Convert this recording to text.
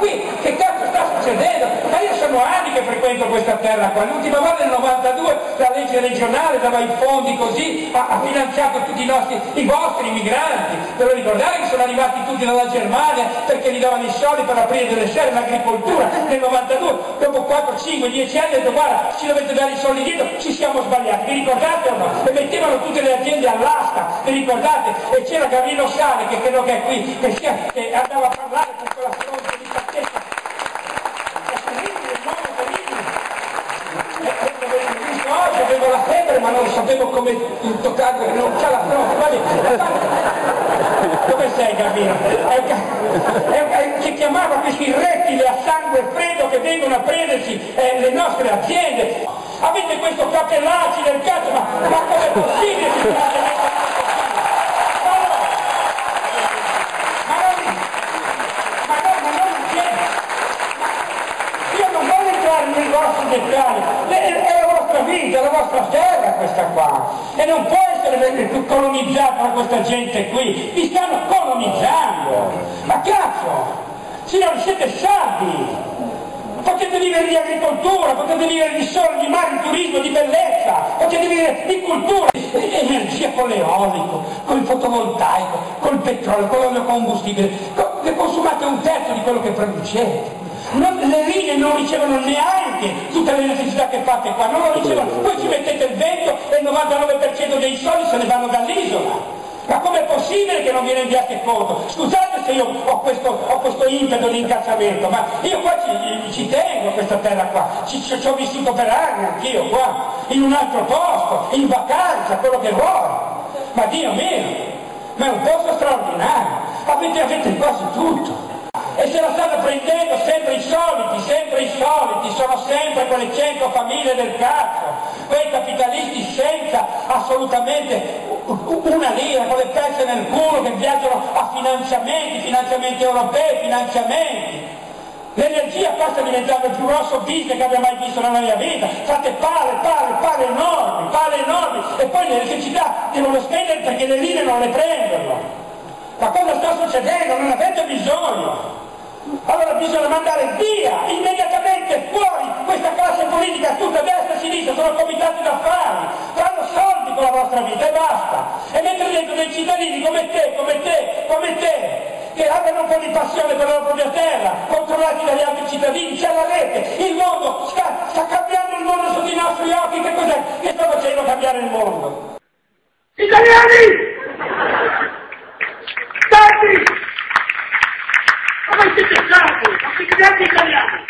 qui che cazzo sta succedendo? Ma io sono anni che frequento questa terra qua, l'ultima volta nel 92 la legge regionale dava i fondi così, ha finanziato tutti i vostri migranti, ve lo ricordate che sono arrivati tutti dalla Germania perché gli davano i soldi per aprire delle serre l'agricoltura nel 92, dopo 4, 5, 10 anni ho detto guarda ci dovete dare i soldi dietro, ci siamo sbagliati, vi ricordate o no? E mettevano tutte le aziende all'asta, vi ricordate? E c'era Gavino Sale che credo che è qui, che andava a parlare con quella stronza di pazzesca. È terribile, no? È terribile. Oggi avevo la febbre ma non sapevo come toccarlo, non c'ha la dove sei Gavino? Che chiamava questi rettili a sangue freddo che vengono a prendersi le nostre aziende. Avete questo capellacci del cazzo, ma com'è possibile che fate questo? Io non voglio entrare nei vostri dettagli, è la vostra vita, è la vostra terra questa qua, e non può essere colonizzata da questa gente qui, vi stanno colonizzando, ma cazzo, signori siete sardi! Potete vivere di agricoltura, potete vivere di sole, di mare, di turismo, di bellezza, potete vivere di cultura, energia con l'eolico, con il fotovoltaico, con il petrolio, con l'olio combustibile, ne consumate un terzo di quello che producete. Le linee non ricevono neanche tutte le necessità che fate qua, non lo ricevono, voi ci mettete il vento e il 99% dei soldi se ne vanno dall'isola. Ma com'è possibile che non vi rendiate conto? Scusate se io ho questo impeto di incalzamento, ma io qua ci tengo a questa terra qua, ci ho vissuto per anni anch'io qua, in un altro posto, in vacanza, quello che vuoi. Ma Dio mio, ma è un posto straordinario, avete quasi tutto. E se la stanno prendendo sempre i soliti, sono sempre quelle 100 famiglie del cazzo, quei capitalisti senza assolutamente una lira, con le pezze nel culo che viaggiano a finanziamenti europei, finanziamenti. L'energia qua sta diventando il più grosso business che abbia mai visto nella mia vita, fate pale enormi, e poi l'elettricità devono spendere perché le linee non le prendono. Ma cosa sta succedendo? Non avete bisogno. Allora bisogna mandare via, immediatamente fuori questa classe politica, tutta destra e sinistra, sono comitati d'affari, fanno soldi con la vostra vita e basta. E mentre dentro dei cittadini come te, che abbiano un po' di passione per la propria terra, controllati dagli altri cittadini, c'è la rete, il mondo, sta cambiando il mondo sotto i nostri occhi, che cos'è che sta facendo cambiare il mondo? Italiani! Stati! Come siete stati? Ma siete italiani!